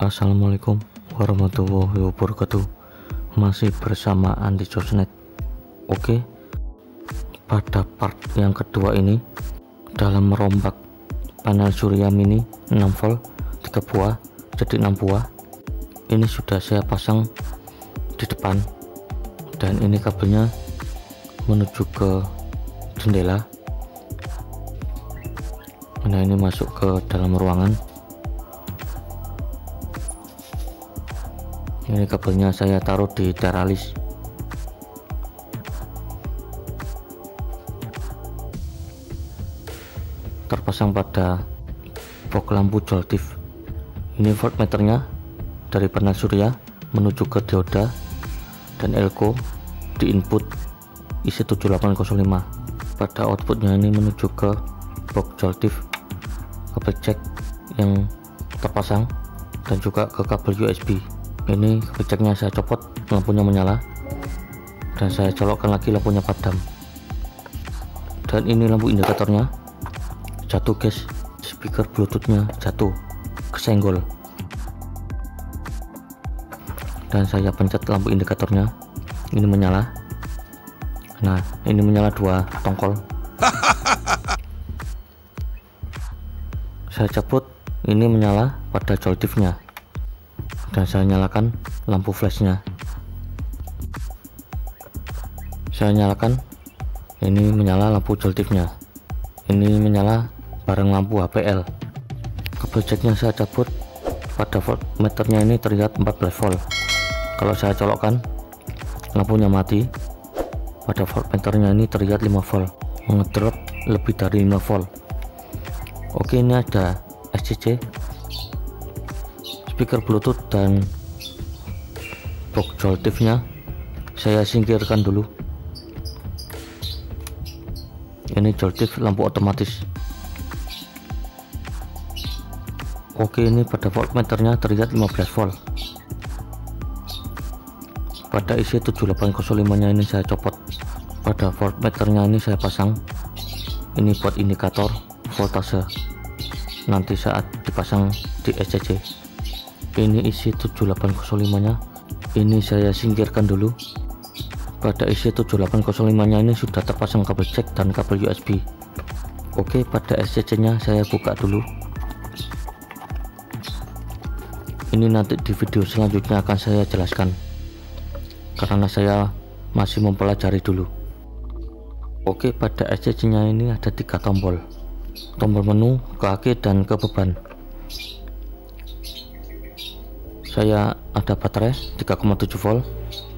Assalamualaikum warahmatullahi wabarakatuh. Masih bersama Andi Josnet. Oke, pada part yang kedua ini, dalam merombak panel surya mini 6 volt 3 buah jadi 6 buah, ini sudah saya pasang di depan, dan ini kabelnya menuju ke jendela. Nah, ini masuk ke dalam ruangan. Ini kabelnya saya taruh di teralis. Terpasang pada box lampu joltif. Ini voltmeternya dari panel surya menuju ke dioda, dan elko di input IC7805. Pada outputnya ini menuju ke box joltif, kabel jack yang terpasang, dan juga ke kabel USB. Ini kabel jacknya saya copot, lampunya menyala, dan saya colokkan lagi, lampunya padam. Dan ini lampu indikatornya jatuh guys, speaker bluetoothnya jatuh, kesenggol. Dan saya pencet lampu indikatornya, ini menyala. Nah, ini menyala 2 tongkol. Saya cabut, ini menyala pada joltifnya, dan saya nyalakan lampu flashnya. Saya nyalakan, ini menyala lampu joltifnya, ini menyala bareng lampu HPL. Kabel jacknya saya cabut, pada voltmeternya ini terlihat 14 volt. Kalau saya colokkan, lampunya mati. Pada voltmeternya ini terlihat 5 volt, ngedrop lebih dari 5 volt. Oke, ini ada SCC, speaker bluetooth, dan box joltifnya saya singkirkan dulu. Ini joltif lampu otomatis. Oke, ini pada voltmeternya terlihat 15 volt. Pada IC7805 nya ini saya copot. Pada voltmeternya ini saya pasang. Ini buat indikator voltase nanti saat dipasang di SCC. Ini IC7805 nya ini saya singkirkan dulu. Pada IC7805 nya ini sudah terpasang kabel jack dan kabel USB. Oke, pada SCC nya saya buka dulu. Ini nanti di video selanjutnya akan saya jelaskan, karena saya masih mempelajari dulu. Oke, pada SCC nya ini ada 3 tombol. Tombol menu, ke aki, dan ke beban. Saya ada baterai 3,7 volt,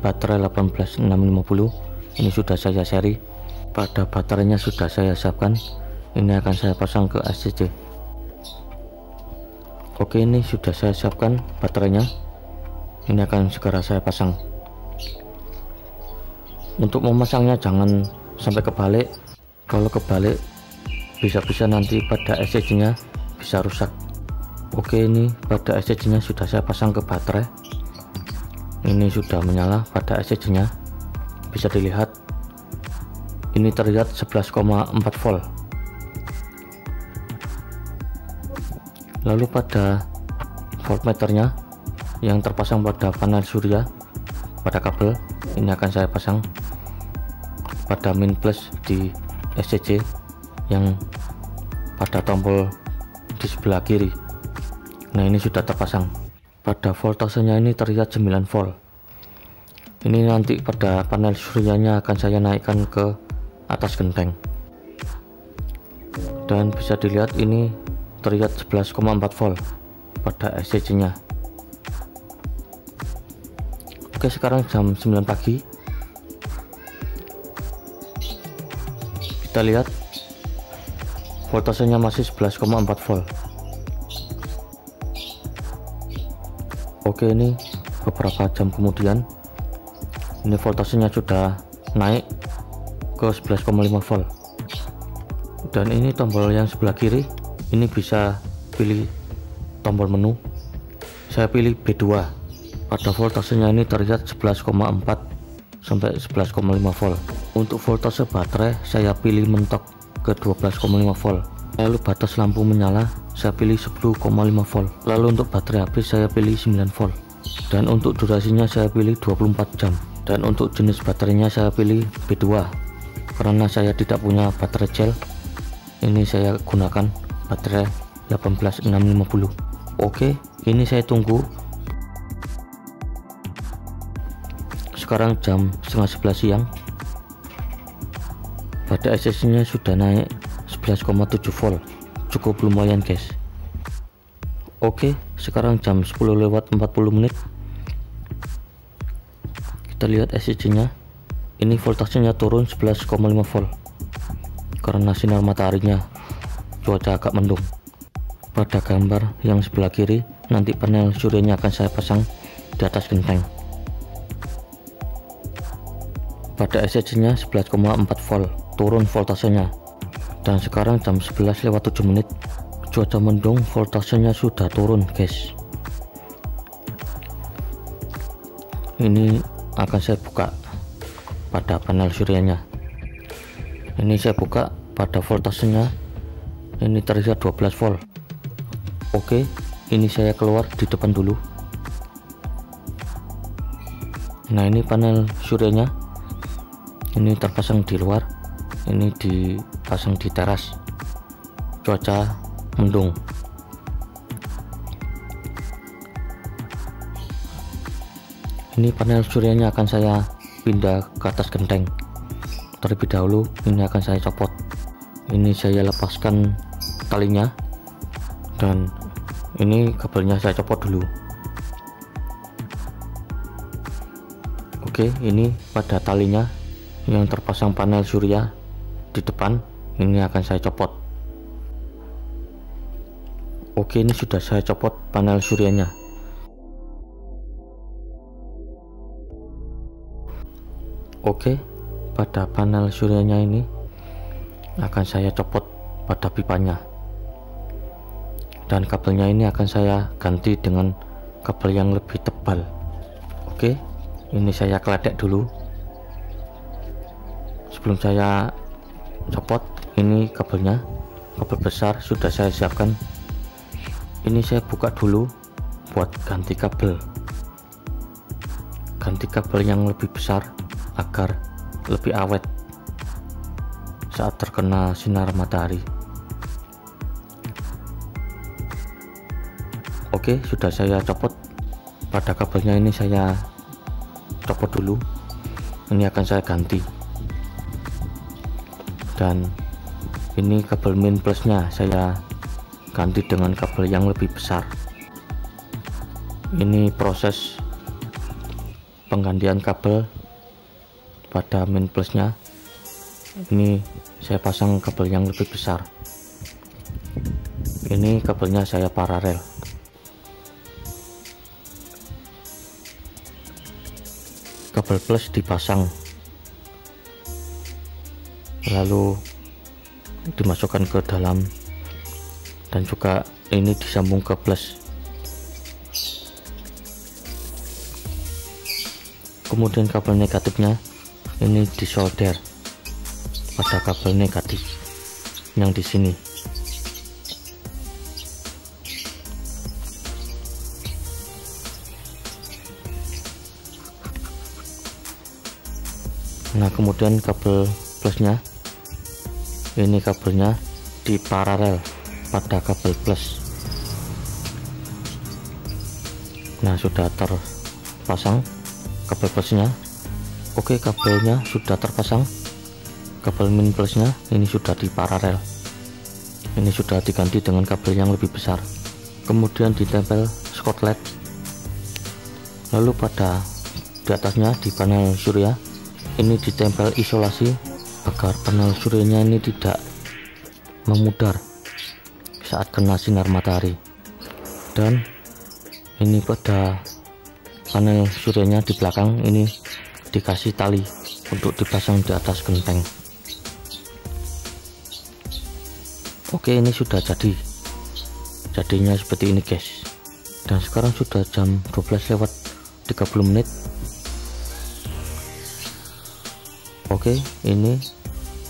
baterai 18650. Ini sudah saya seri. Pada baterainya sudah saya siapkan. Ini akan saya pasang ke SCC. Oke, ini sudah saya siapkan baterainya. Ini akan segera saya pasang. Untuk memasangnya jangan sampai kebalik. Kalau kebalik bisa-bisa nanti pada SCC nya bisa rusak. Oke, ini pada SCC nya sudah saya pasang ke baterai. Ini sudah menyala pada SCC nya, bisa dilihat ini terlihat 11,4 volt. Lalu pada voltmeternya yang terpasang pada panel surya, pada kabel ini akan saya pasang pada min plus di SCC yang pada tombol di sebelah kiri. Nah, ini sudah terpasang. Pada voltasenya ini terlihat 9 volt. Ini nanti pada panel suryanya akan saya naikkan ke atas genteng, dan bisa dilihat ini terlihat 11,4 volt pada SCC nya. Oke, sekarang jam 9 pagi. Kita lihat voltasenya masih 11,4 volt. Oke, ini beberapa jam kemudian, ini voltasenya sudah naik ke 11,5 volt. Dan ini tombol yang sebelah kiri, ini bisa pilih tombol menu. Saya pilih B2. Pada voltasenya ini terlihat 11,4 sampai 11,5 volt. Untuk voltase baterai saya pilih mentok ke 12,5 volt. Lalu batas lampu menyala saya pilih 10,5 volt. Lalu untuk baterai HP saya pilih 9 volt. Dan untuk durasinya saya pilih 24 jam. Dan untuk jenis baterainya saya pilih B2. Karena saya tidak punya baterai gel, ini saya gunakan baterai 18650. Oke, ini saya tunggu. Sekarang jam setengah 11 siang. Pada SSC nya sudah naik 11,7 volt, cukup lumayan guys. Oke, sekarang jam 10:40. Kita lihat SSC nya, ini voltasenya turun 11,5 volt karena sinar mataharinya. Cuaca agak mendung. Pada gambar yang sebelah kiri nanti panel suryanya akan saya pasang di atas genteng. Pada SSC nya 11,4 volt, turun voltasenya. Dan sekarang jam 11:07, cuaca mendung, voltasenya sudah turun guys. Ini akan saya buka pada panel suryanya. Ini saya buka, pada voltasenya ini terlihat 12 volt. Oke, ini saya keluar di depan dulu. Nah, ini panel suryanya, ini terpasang di luar, ini dipasang di teras. Cuaca mendung. Ini panel suryanya akan saya pindah ke atas genteng. Terlebih dahulu ini akan saya copot. Ini saya lepaskan talinya, dan ini kabelnya saya copot dulu. Oke, ini pada talinya yang terpasang panel surya di depan, ini akan saya copot. Oke, ini sudah saya copot panel suryanya. Oke, pada panel suryanya ini akan saya copot pada pipanya, dan kabelnya ini akan saya ganti dengan kabel yang lebih tebal. Oke, ini saya keledek dulu. Sebelum saya copot, ini kabelnya, kabel besar sudah saya siapkan. Ini saya buka dulu buat ganti kabel yang lebih besar agar lebih awet saat terkena sinar matahari. Oke, sudah saya copot. Pada kabelnya ini saya copot dulu, ini akan saya ganti. Dan ini kabel min plusnya saya ganti dengan kabel yang lebih besar. Ini proses penggantian kabel pada min plusnya. Ini saya pasang kabel yang lebih besar. Ini kabelnya saya paralel. Kabel plus dipasang, lalu dimasukkan ke dalam, dan juga ini disambung ke plus. Kemudian kabel negatifnya ini disolder pada kabel negatif yang di sini. Nah, kemudian kabel plusnya, ini kabelnya diparalel pada kabel plus. Nah, sudah terpasang kabel plusnya. Oke, kabelnya sudah terpasang. Kabel min plusnya ini sudah diparalel. Ini sudah diganti dengan kabel yang lebih besar. Kemudian ditempel skotlet. Lalu pada di atasnya di panel surya ini ditempel isolasi agar panel suryanya ini tidak memudar saat kena sinar matahari. Dan ini pada panel suryanya di belakang ini dikasih tali untuk dipasang di atas genteng. Oke, ini sudah jadinya seperti ini guys. Dan sekarang sudah jam 12:30. Oke, ini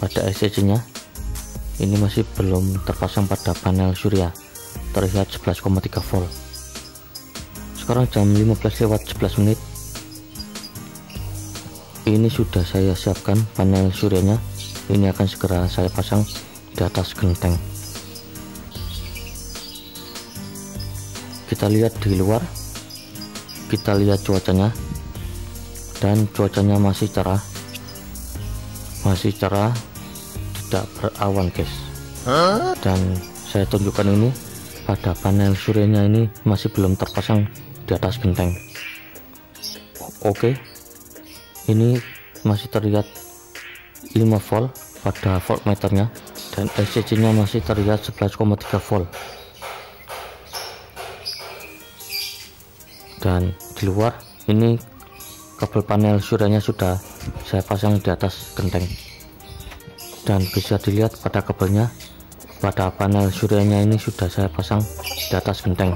pada SSC nya ini masih belum terpasang pada panel surya, terlihat 11,3 volt. Sekarang jam 15:11. Ini sudah saya siapkan panel suryanya. Ini akan segera saya pasang di atas genteng. Kita lihat di luar, kita lihat cuacanya, dan cuacanya masih cerah, tidak berawan guys. Dan saya tunjukkan ini pada panel suryanya, ini masih belum terpasang di atas genteng. Oke, ini masih terlihat 5 volt pada voltmeternya, dan SCC nya masih terlihat 11,3 volt. Dan di luar ini kabel panel suryanya sudah saya pasang di atas genteng, dan bisa dilihat pada kabelnya, pada panel suryanya ini sudah saya pasang di atas genteng.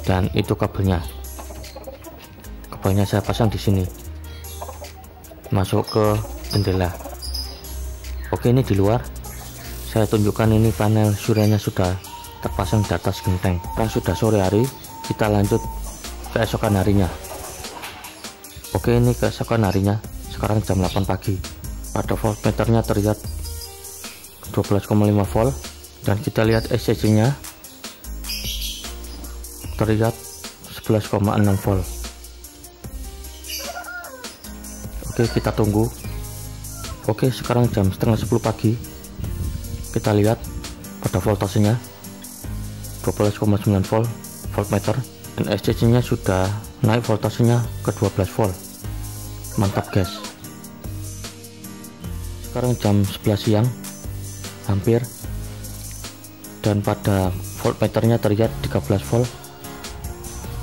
Dan itu kabelnya saya pasang di sini, masuk ke jendela. Oke, ini di luar saya tunjukkan, ini panel suryanya sudah terpasang di atas genteng. Sekarang sudah sore hari, kita lanjut keesokan harinya. Oke, ini keesokan harinya, sekarang jam 8 pagi. Pada voltmeternya terlihat 12,5 volt, dan kita lihat SCC nya terlihat 11,6 volt. Oke, kita tunggu. Oke, sekarang jam setengah 10 pagi. Kita lihat pada voltasenya 12,9 volt voltmeter, dan SCC nya sudah naik voltasenya ke 12 volt. Mantap guys. Sekarang jam 11 siang hampir, dan pada voltmeternya terlihat 13 volt,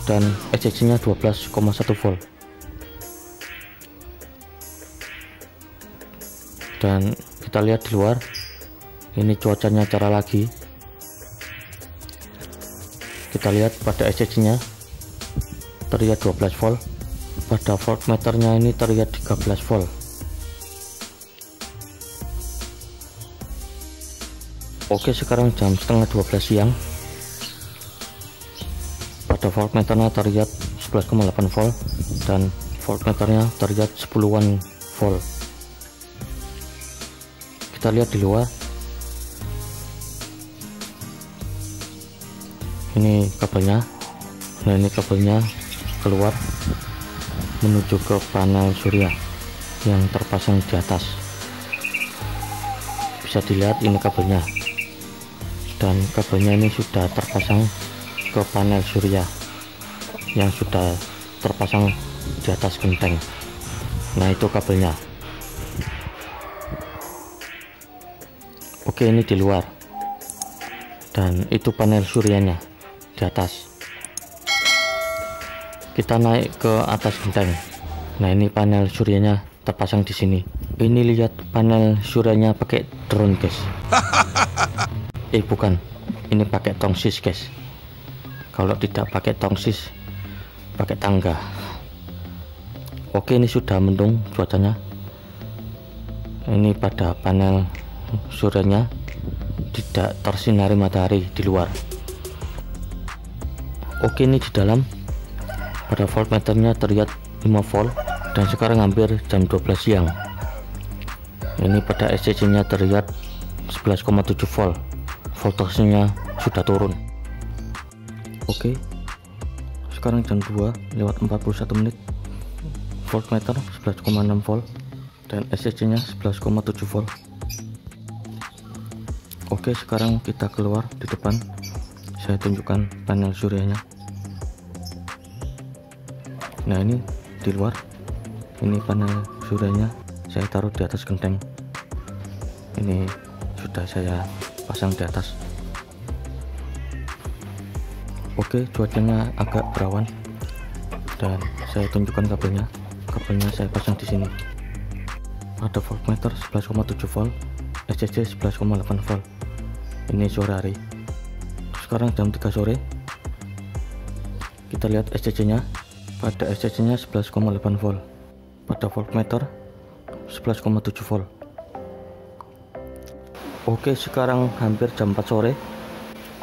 dan SCC nya 12,1 volt. Dan kita lihat di luar, ini cuacanya cerah lagi. Kita lihat pada SCC nya terlihat 12 volt, pada voltmeternya ini terlihat 13 volt. Oke, sekarang jam setengah 12 siang. Pada voltmeternya terlihat 11,8 volt, dan voltmeternya terlihat 10-an volt. Kita lihat di luar, ini kabelnya. Nah, ini kabelnya keluar menuju ke panel surya yang terpasang di atas. Bisa dilihat ini kabelnya, dan kabelnya ini sudah terpasang ke panel surya yang sudah terpasang di atas genteng. Nah, itu kabelnya. Oke, ini di luar, dan itu panel suryanya di atas. Kita naik ke atas genteng. Nah, ini panel suryanya terpasang di sini. Ini lihat panel suryanya pakai drone guys. Bukan, ini pakai tongsis guys. Kalau tidak pakai tongsis, pakai tangga. Oke, ini sudah mendung cuacanya. Ini pada panel suryanya tidak tersinari matahari di luar. Oke, ini di dalam pada voltmeternya terlihat 5 volt, dan sekarang hampir jam 12 siang. Ini pada SCC nya terlihat 11,7 volt, voltasenya sudah turun. Oke, sekarang jam 2:41, voltmeter 11,6 volt, dan SCC nya 11,7 volt. Oke, sekarang kita keluar di depan, saya tunjukkan panel suryanya. Nah, ini di luar, ini panel suryanya saya taruh di atas genteng. Ini sudah saya pasang di atas. Oke, cuacanya agak berawan, dan saya tunjukkan kabelnya. Kabelnya saya pasang di sini. Ada voltmeter 11,7 volt, SCC 11,8 volt. Ini sore hari. Sekarang jam 3 sore. Kita lihat SCC nya. Pada SCC nya 11,8 volt, pada voltmeter 11,7 volt. Oke, sekarang hampir jam 4 sore.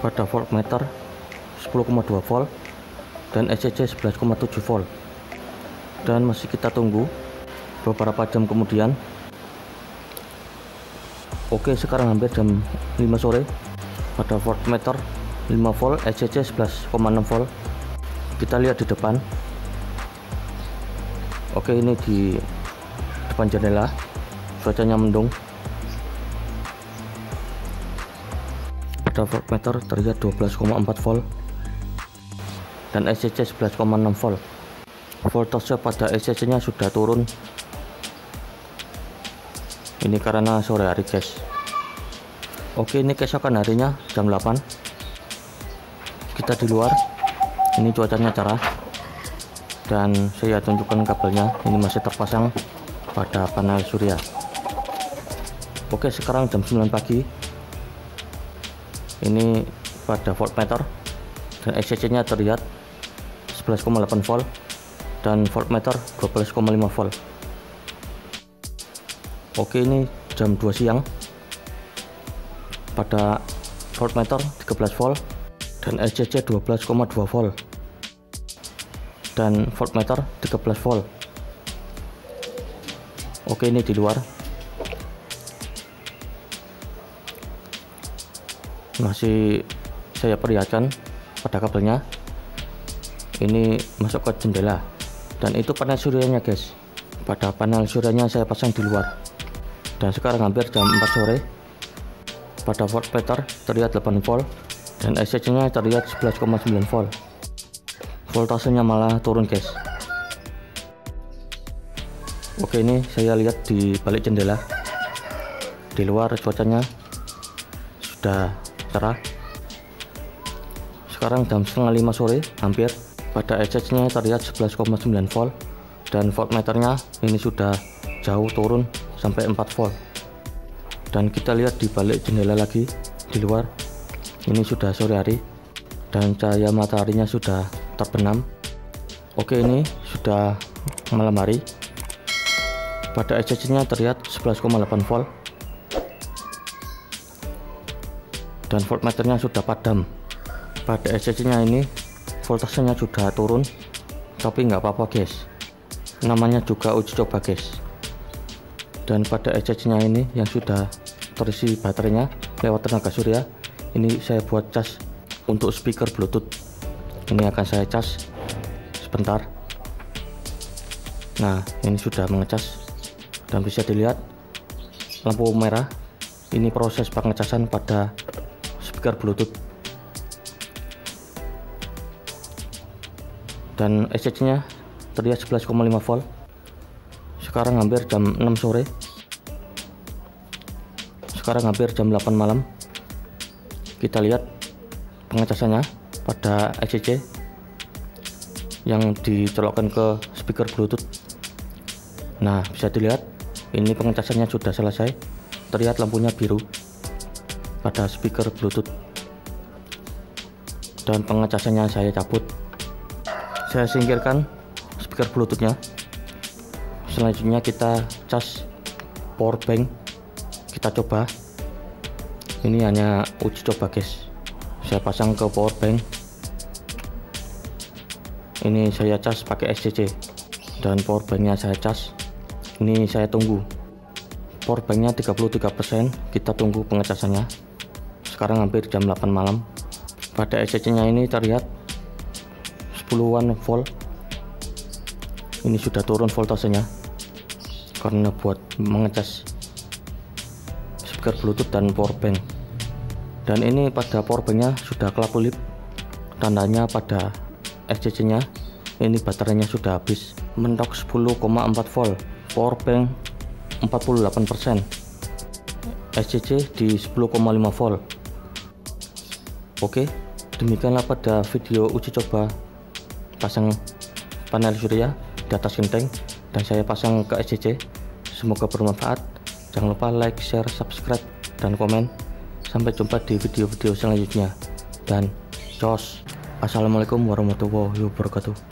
Pada voltmeter 10,2 volt dan ECC 11,7 volt. Dan masih kita tunggu beberapa jam kemudian. Oke, sekarang hampir jam 5 sore. Pada voltmeter 5 volt, ECC 11,6 volt. Kita lihat di depan. Oke, ini di depan jendela, cuacanya mendung. Pada voltmeter terlihat 12,4 volt dan ECC 11,6 volt. Voltase pada ECC nya sudah turun. Ini karena sore hari, guys. Oke, ini keesokan harinya jam 8. Kita di luar. Ini cuacanya cerah. Dan saya tunjukkan kabelnya, ini masih terpasang pada panel surya. Oke, sekarang jam 9 pagi. Ini pada voltmeter dan ECC nya terlihat 11,8 volt dan voltmeter 12,5 volt. Oke, ini jam 2 siang. Pada voltmeter 13 volt dan ECC 12,2 volt dan voltmeter 13 volt. Oke, ini di luar. Masih saya perlihatkan pada kabelnya. Ini masuk ke jendela dan itu panel suryanya, guys. Pada panel suryanya saya pasang di luar. Dan sekarang hampir jam 4 sore. Pada voltmeter terlihat 8 volt dan ECC nya terlihat 11,9 volt. Voltasenya malah turun, guys. Oke, ini saya lihat di balik jendela. Di luar cuacanya sudah cerah. Sekarang jam setengah 5 sore hampir. Pada ECC nya terlihat 11,9 volt dan voltmeternya ini sudah jauh turun sampai 4 volt. Dan kita lihat di balik jendela lagi di luar. Ini sudah sore hari dan cahaya mataharinya sudah terbenam. Oke, ini sudah malam hari. Pada ECC nya terlihat 11,8 volt dan voltmeternya sudah padam. Pada ECC nya ini voltasenya sudah turun, tapi nggak apa-apa, guys. Namanya juga uji coba, guys. Dan pada ECC nya ini yang sudah terisi baterainya lewat tenaga surya, ini saya buat cas untuk speaker Bluetooth. Ini akan saya cas sebentar. Nah, ini sudah mengecas dan bisa dilihat lampu merah. Ini proses pengecasan pada speaker Bluetooth. Dan ECC nya terlihat 11,5 volt. Sekarang hampir jam 6 sore. Sekarang hampir jam 8 malam. Kita lihat pengecasannya pada ECC yang dicolokkan ke speaker Bluetooth. Nah, bisa dilihat ini pengecasannya sudah selesai. Terlihat lampunya biru pada speaker Bluetooth. Dan pengecasannya saya cabut. Saya singkirkan speaker Bluetoothnya. Selanjutnya kita cas power bank. Kita coba. Ini hanya uji coba, guys. Saya pasang ke power bank. Ini saya cas pakai SCC dan power banknya saya cas. Ini saya tunggu. Power banknya 33%. Kita tunggu pengecasannya. Sekarang hampir jam 8 malam. Pada SCC nya ini terlihat 10-an volt. Ini sudah turun voltasenya karena buat mengecas speaker Bluetooth dan power bank. Dan ini pada power banknya sudah kelap-kelip, tandanya pada SCC nya ini baterainya sudah habis. Mentok 10,4 volt, power bank 48%, SCC di 10,5 volt. Oke, demikianlah pada video uji coba pasang panel surya di atas genteng dan saya pasang ke SCC. Semoga bermanfaat. Jangan lupa like, share, subscribe, dan komen. Sampai jumpa di video-video selanjutnya dan jos. Assalamualaikum warahmatullahi wabarakatuh.